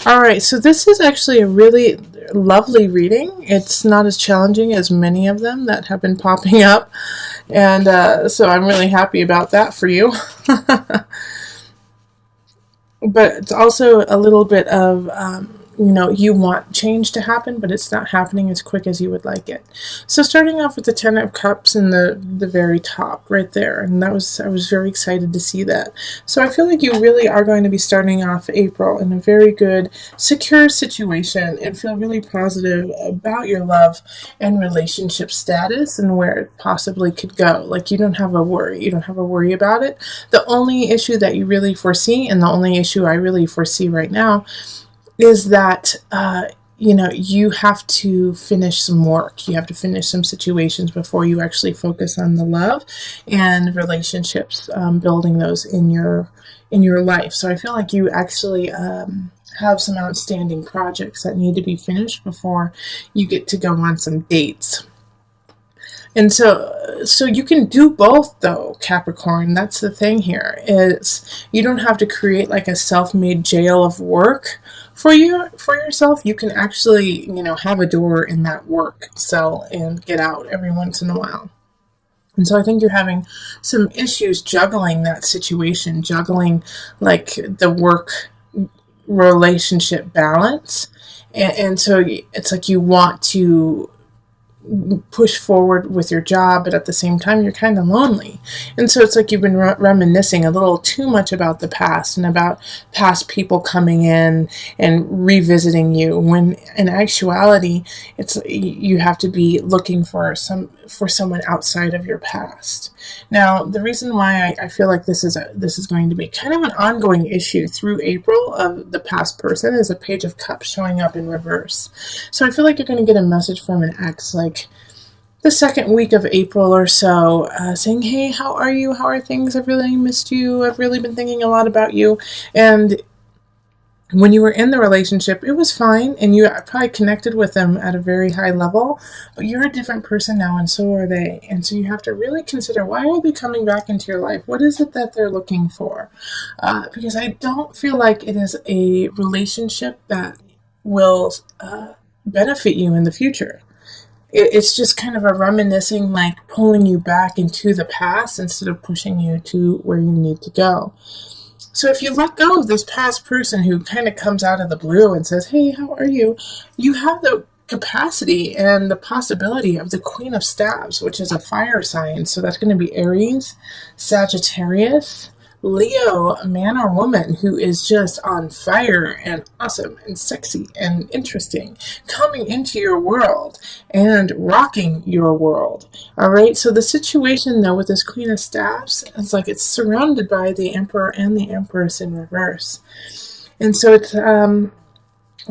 All right, so this is actually a really lovely reading. It's not as challenging as many of them that have been popping up, and so I'm really happy about that for you. But it's also a little bit of you want change to happen, but it's not happening as quick as you would like it. So starting off with the Ten of Cups in the very top right there, and I was very excited to see that. So I feel like you really are going to be starting off April in a very good, secure situation and feel really positive about your love and relationship status and where it possibly could go. Like you don't have a worry. You don't have a worry about it. The only issue that you really foresee, and the only issue I really foresee right now, is that you have to finish some work. You have to finish some situations before you actually focus on the love and relationships, building those in your life. So I feel like you actually have some outstanding projects that need to be finished before you get to go on some dates. And so you can do both though, Capricorn. That's the thing here, is you don't have to create like a self-made jail of work for yourself. You can actually, have a door in that work cell and get out every once in a while. And so I think you're having some issues juggling that situation, juggling like the work relationship balance. And so it's like you want to push forward with your job, but at the same time you're kind of lonely. And so it's like you've been reminiscing a little too much about the past and about past people coming in and revisiting you, when in actuality it's you have to be looking for someone outside of your past. Now the reason why I feel like this is going to be kind of an ongoing issue through April of the past person is a Page of Cups showing up in reverse. So I feel like you're going to get a message from an ex like the second week of April or so, saying, hey, how are you? How are things? I've really missed you. I've really been thinking a lot about you. And when you were in the relationship, it was fine, and you probably connected with them at a very high level, but you're a different person now, and so are they. And so you have to really consider, why are they coming back into your life? What is it that they're looking for? Because I don't feel like it is a relationship that will benefit you in the future. It's just kind of a reminiscing, like pulling you back into the past instead of pushing you to where you need to go. So if you let go of this past person who kind of comes out of the blue and says, hey, how are you? You have the capacity and the possibility of the Queen of Staves, which is a fire sign. So that's going to be Aries, Sagittarius, Leo, a man or woman who is just on fire and awesome and sexy and interesting, coming into your world and rocking your world. All right. So the situation though with this Queen of Staves is like it's surrounded by the Emperor and the Empress in reverse. And so it's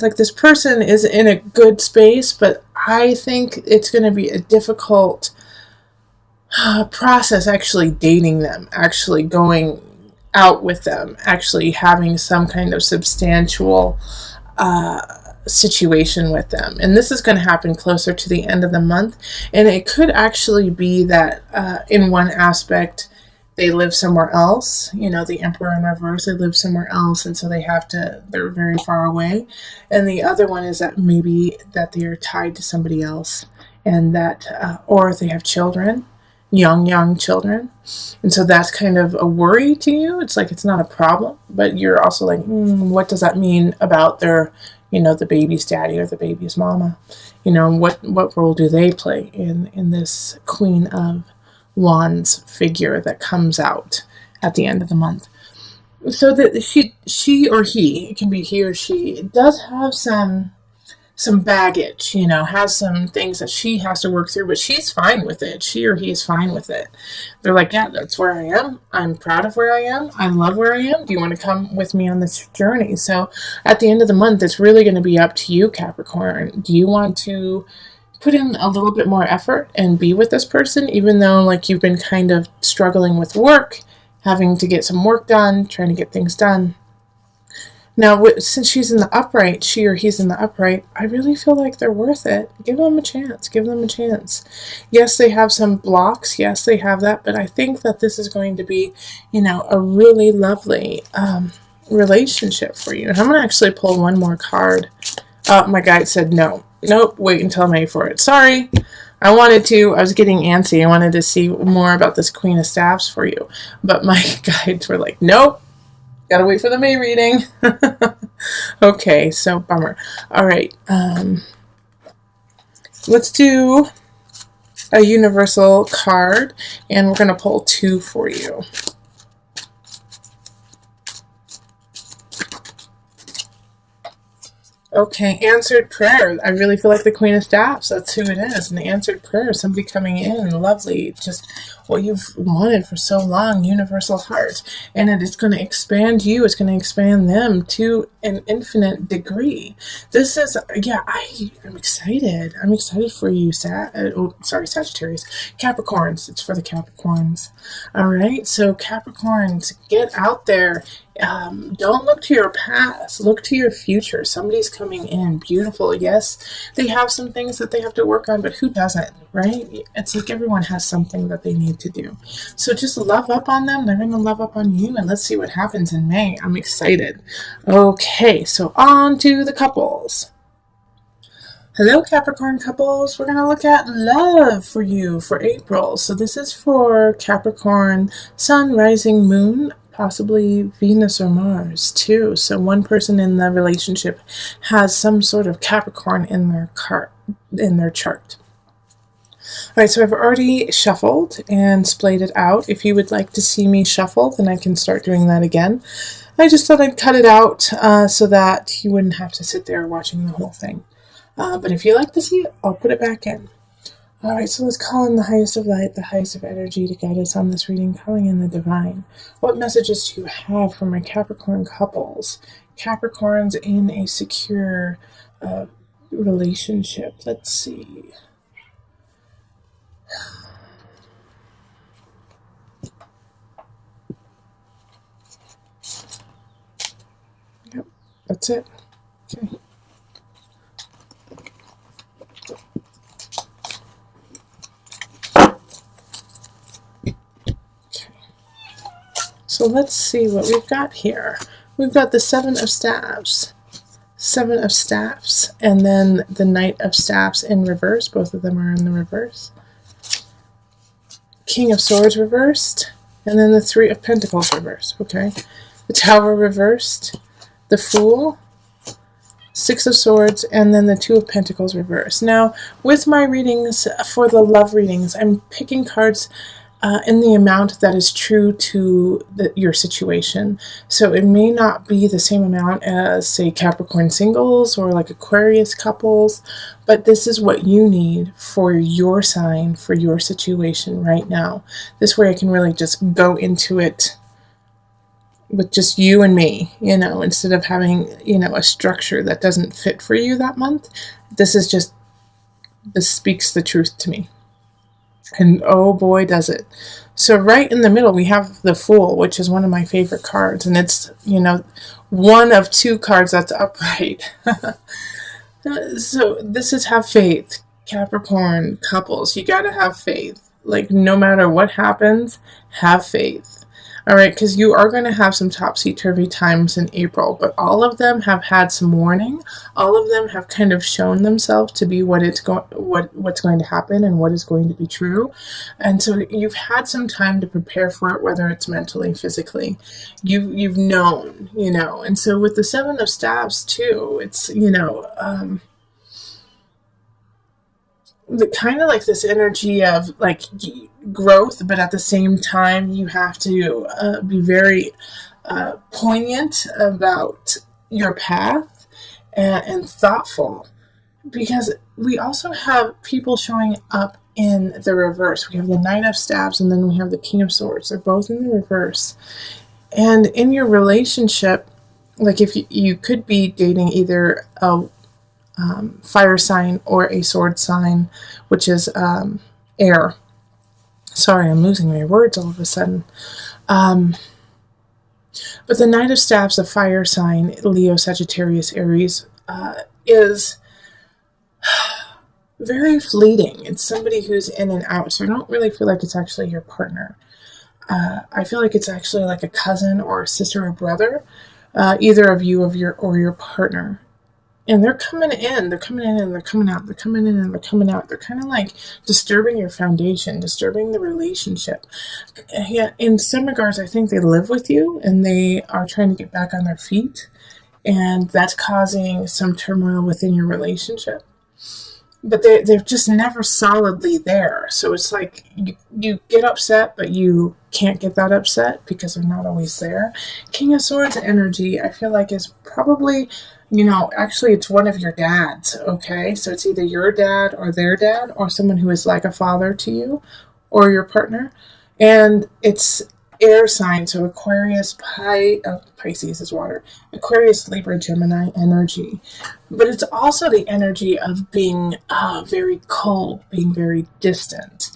like this person is in a good space, but I think it's going to be a difficult process actually dating them, actually going out with them, actually having some kind of substantial situation with them. And this is going to happen closer to the end of the month. And it could actually be that in one aspect, they live somewhere else. The Emperor in reverse, they live somewhere else. And so they're very far away. And the other one is that maybe that they're tied to somebody else, and that, or they have children, young children. And so that's kind of a worry to you. It's like it's not a problem, but you're also like, what does that mean about their, the baby's daddy or the baby's mama? What role do they play in this Queen of Wands figure that comes out at the end of the month? So that she or he, it can be he or she, does have some baggage, has some things that she has to work through, but she's fine with it. She or he is fine with it. They're like, yeah, that's where I am. I'm proud of where I am. I love where I am. Do you want to come with me on this journey? So at the end of the month, it's really going to be up to you, Capricorn. Do you want to put in a little bit more effort and be with this person, even though like you've been kind of struggling with work, having to get some work done, trying to get things done? Now, since she's in the upright, she or he's in the upright, I really feel like they're worth it. Give them a chance. Give them a chance. Yes, they have some blocks. Yes, they have that. But I think that this is going to be, a really lovely relationship for you. And I'm going to actually pull one more card. My guide said no. Nope, wait until May for it. Sorry. I wanted to. I was getting antsy. I wanted to see more about this Queen of Staffs for you. But my guides were like, nope. Gotta wait for the May reading. Okay, so bummer. All right. Let's do a universal card. And we're going to pull 2 for you. Okay, answered prayer. I really feel like the Queen of Staffs. That's who it is. An answered prayer. Somebody coming in. Lovely. Just what you've wanted for so long. Universal heart. And it is going to expand you. It's going to expand them to an infinite degree. This is, yeah, I'm excited. I'm excited for you, Sagittarius. Capricorns. It's for the Capricorns. All right, so Capricorns, get out there. Don't look to your past. Look to your future. Somebody's coming in. Beautiful. Yes, they have some things that they have to work on, but who doesn't, right? It's like everyone has something that they need to do. So just love up on them. They're going to love up on you, and let's see what happens in May. I'm excited. Okay, so on to the couples. Hello, Capricorn couples. We're going to look at love for you for April. So this is for Capricorn, Sun, Rising, Moon, possibly Venus or Mars too. So one person in the relationship has some sort of Capricorn in their chart. All right, so I've already shuffled and splayed it out. If you would like to see me shuffle, then I can start doing that again. I just thought I'd cut it out so that you wouldn't have to sit there watching the whole thing. But if you like to see it, I'll put it back in. All right, so let's call in the highest of light, the highest of energy to guide us on this reading, calling in the divine. What messages do you have for my Capricorn couples? Capricorns in a secure relationship. Let's see. Yep, that's it. Okay. So let's see what we've got here. We've got the Seven of Staffs, and then the Knight of Staffs in reverse. Both of them are in the reverse. King of Swords reversed, and then the Three of Pentacles reversed. Okay, the Tower reversed, the Fool, Six of Swords, and then the Two of Pentacles reversed. Now, with my readings, for the love readings, I'm picking cards in the amount that is true to your situation. So it may not be the same amount as, say, Capricorn singles or like Aquarius couples, but this is what you need for your sign, for your situation right now. This way I can really just go into it with just you and me, instead of having, a structure that doesn't fit for you that month. This speaks the truth to me. And oh boy, does it. So right in the middle, we have the Fool, which is one of my favorite cards. And it's, one of 2 cards that's upright. So this is have faith. Capricorn couples, you got to have faith. Like, no matter what happens, have faith. All right, because you are going to have some topsy-turvy times in April, but all of them have had some warning. All of them have kind of shown themselves to be what's going to happen and what is going to be true. And so you've had some time to prepare for it, whether it's mentally, physically. You've known, And so with the Seven of Staffs too, it's, kind of like this energy of like growth, but at the same time you have to be very poignant about your path and thoughtful, because we also have people showing up in the reverse. We have the Knight of Staffs and then we have the King of Swords. They're both in the reverse. And in your relationship, like if you could be dating either a fire sign or a sword sign, which is air. Sorry, I'm losing my words all of a sudden. But the Knight of Staffs, a fire sign, Leo, Sagittarius, Aries, is very fleeting. It's somebody who's in and out, so I don't really feel like it's actually your partner. I feel like it's actually like a cousin or a sister or brother, either of you or your partner. And they're coming in, they're coming in and they're coming out, they're coming in and they're coming out. They're kind of like disturbing your foundation, disturbing the relationship. Yeah, in some regards, I think they live with you and they are trying to get back on their feet. And that's causing some turmoil within your relationship. But they're just never solidly there. So it's like you get upset, but you can't get that upset because they're not always there. King of Swords energy, I feel like, is probably, actually it's one of your dads, okay? So it's either your dad or their dad or someone who is like a father to you or your partner. And it's air sign, so Aquarius, Pisces is water, Aquarius, Libra, Gemini energy. But it's also the energy of being very cold, being very distant,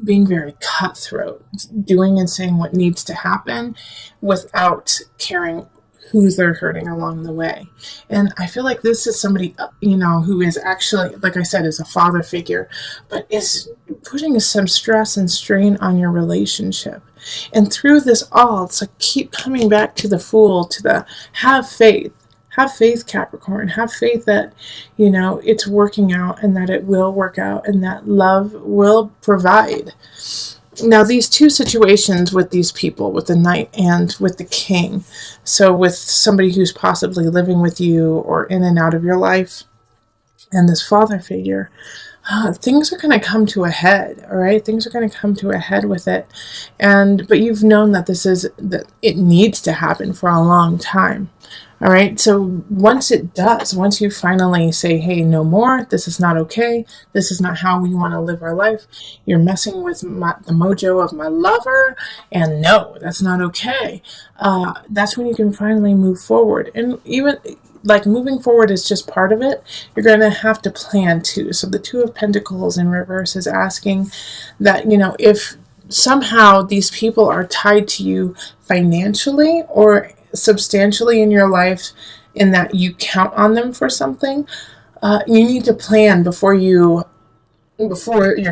being very cutthroat, doing and saying what needs to happen without caring who they're hurting along the way. And I feel like this is somebody, who is actually, like I said, is a father figure, but is putting some stress and strain on your relationship. And through this all, it's like keep coming back to the Fool, to the have faith. Have faith, Capricorn. Have faith that, it's working out and that it will work out and that love will provide. Now, these two situations with these people, with the Knight and with the King, so with somebody who's possibly living with you or in and out of your life, and this father figure, things are going to come to a head, all right? Things are going to come to a head with it. But you've known that that it needs to happen for a long time. All right, so once it does, once you finally say, hey, no more, this is not okay, this is not how we want to live our life, you're messing with the mojo of my lover, and no, that's not okay, that's when you can finally move forward. And even, like, moving forward is just part of it. You're going to have to plan too. So the Two of Pentacles in reverse is asking that, if somehow these people are tied to you financially or substantially in your life, in that you count on them for something, you need to plan before your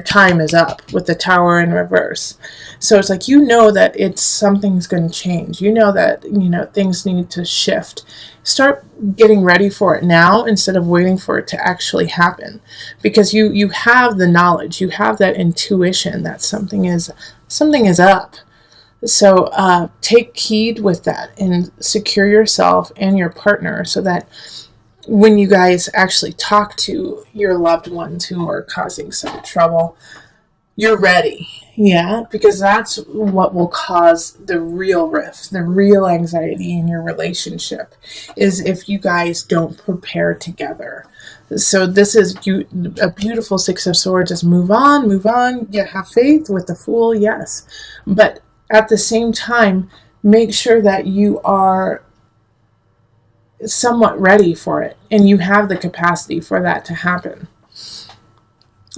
time is up, with the Tower in reverse. So it's like, that something's going to change. That things need to shift. Start getting ready for it now instead of waiting for it to actually happen, because you have the knowledge, you have that intuition that something is up. So take heed with that and secure yourself and your partner so that when you guys actually talk to your loved ones who are causing some trouble, you're ready. Yeah, because that's what will cause the real rift, the real anxiety in your relationship, is if you guys don't prepare together. So this is a beautiful Six of Swords. Just move on. Yeah, have faith with the Fool, yes. But at the same time, make sure that you are somewhat ready for it and you have the capacity for that to happen.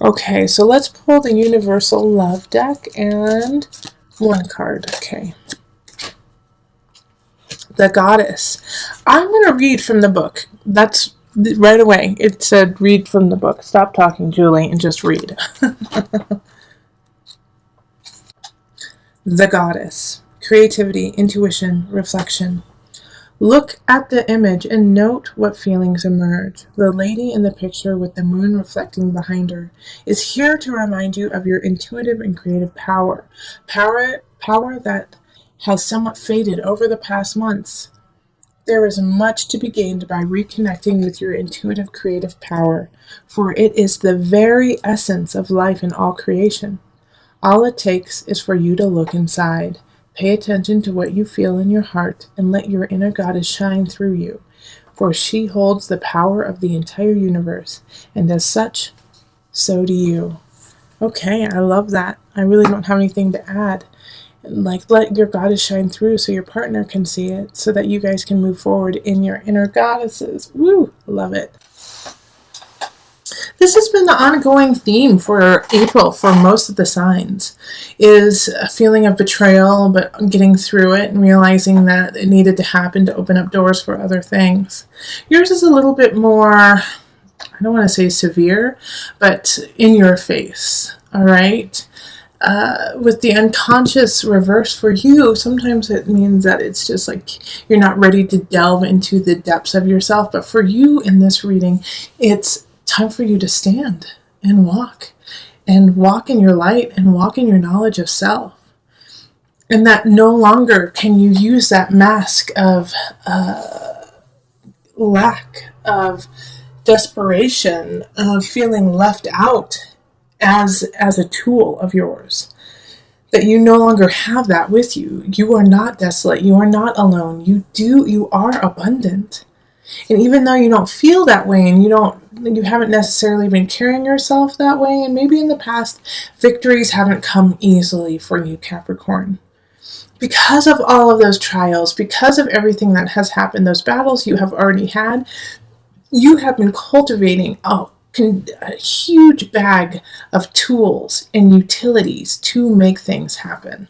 Okay, so let's pull the Universal Love deck and one card. Okay. The Goddess. I'm going to read from the book. That's right away. It said read from the book. Stop talking, Julie, and just read. The Goddess. Creativity, intuition, reflection. Look at the image and note what feelings emerge. The lady in the picture with the moon reflecting behind her is here to remind you of your intuitive and creative power. Power that has somewhat faded over the past months. There is much to be gained by reconnecting with your intuitive creative power, for it is the very essence of life and all creation. All it takes is for you to look inside. Pay attention to what you feel in your heart and let your inner goddess shine through you, for she holds the power of the entire universe, and as such, so do you. Okay, I love that. I really don't have anything to add. Like, let your goddess shine through so your partner can see it, so that you guys can move forward in your inner goddesses. Woo! Love it. This has been the ongoing theme for April for most of the signs, is a feeling of betrayal, but getting through it and realizing that it needed to happen to open up doors for other things. Yours is a little bit more, I don't want to say severe, but in your face, all right? with the unconscious reverse for you, sometimes it means that it's just like you're not ready to delve into the depths of yourself. But for you in this reading, it's time for you to stand and walk in your light and walk in your knowledge of self. And that no longer can you use that mask of lack, of desperation, of feeling left out as a tool of yours. That you no longer have that with you. You are not desolate. You are not alone. You are abundant. And even though you don't feel that way, and you haven't necessarily been carrying yourself that way, and maybe in the past victories haven't come easily for you, Capricorn. Because of all of those trials, because of everything that has happened, those battles you have already had, you have been cultivating a huge bag of tools and utilities to make things happen.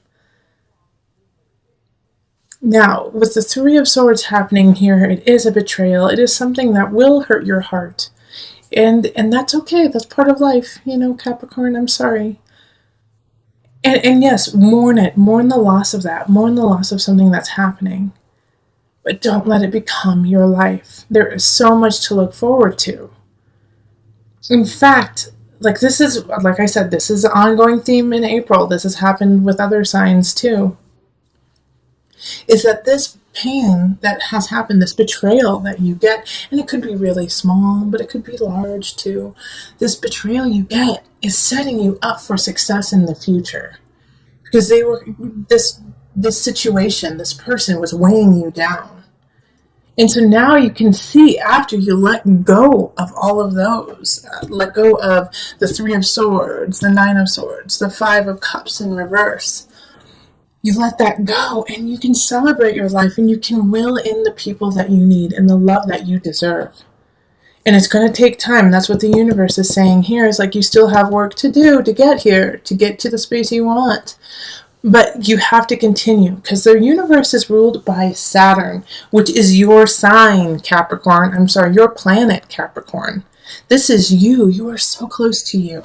Now, with the Three of Swords happening here, it is a betrayal. It is something that will hurt your heart. And that's okay. That's part of life, Capricorn. I'm sorry. And yes, mourn it. Mourn the loss of that. Mourn the loss of something that's happening. But don't let it become your life. There is so much to look forward to. In fact, like I said, this is an ongoing theme in April. This has happened with other signs too. Is that this pain that has happened, this betrayal that you get, and it could be really small, but it could be large too. This betrayal you get is setting you up for success in the future. Because this situation, this person was weighing you down. And so now you can see, after you let go of all of those, let go of the Three of Swords, the Nine of Swords, the Five of Cups in reverse, you let that go and you can celebrate your life and you can will in the people that you need and the love that you deserve. And it's going to take time. That's what the universe is saying here, is like you still have work to do to get here, to get to the space you want. But you have to continue, because the universe is ruled by Saturn, which is your sign, Capricorn. I'm sorry, your planet, Capricorn. This is you. You are so close to you.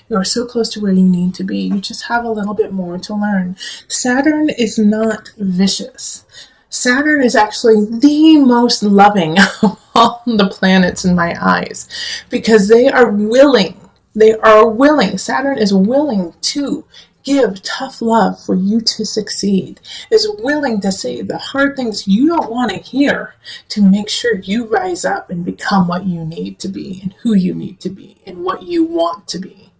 You are so close to where you need to be. You just have a little bit more to learn. Saturn is not vicious. Saturn is actually the most loving of all the planets in my eyes, because they are willing. Saturn is willing to give tough love for you to succeed, is willing to say the hard things you don't want to hear to make sure you rise up and become what you need to be and who you need to be and what you want to be.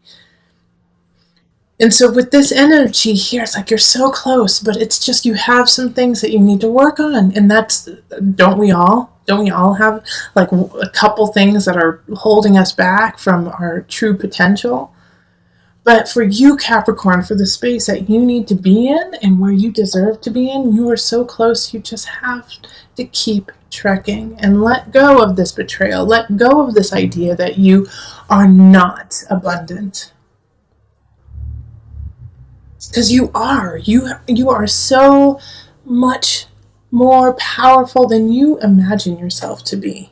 And so with this energy here, it's like you're so close, but it's just you have some things that you need to work on. And that's, don't we all have like a couple things that are holding us back from our true potential? But for you, Capricorn, for the space that you need to be in and where you deserve to be in, you are so close. You just have to keep trekking and let go of this betrayal. Let go of this idea that you are not abundant. Because you are. You are so much more powerful than you imagine yourself to be.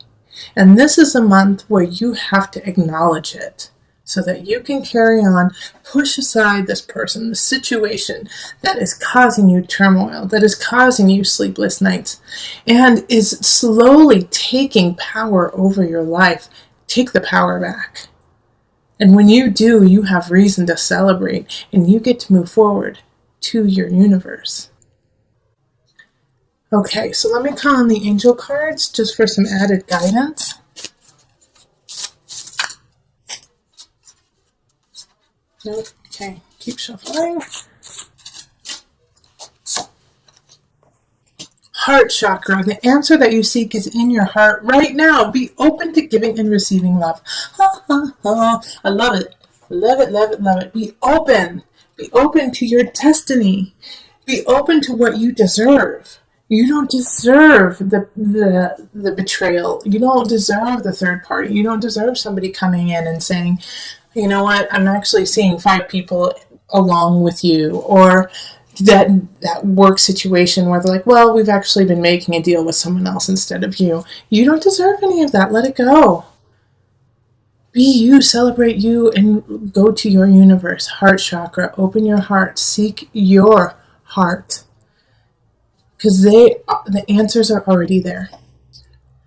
And this is a month where you have to acknowledge it, so that you can carry on, push aside this person, the situation that is causing you turmoil, that is causing you sleepless nights, and is slowly taking power over your life. Take the power back. And when you do, you have reason to celebrate, and you get to move forward to your universe. Okay, so let me call on the angel cards just for some added guidance. Nope. Okay, keep shuffling. Heart chakra. The answer that you seek is in your heart right now. Be open to giving and receiving love. I love it. Love it, love it, love it. Be open. Be open to your destiny. Be open to what you deserve. You don't deserve the betrayal. You don't deserve the third party. You don't deserve somebody coming in and saying, you know what, I'm actually seeing 5 people along with you, or that work situation where they're like, well, we've actually been making a deal with someone else instead of you. You don't deserve any of that. Let it go. Be you, celebrate you, and go to your universe. Heart chakra, open your heart, seek your heart, because the answers are already there.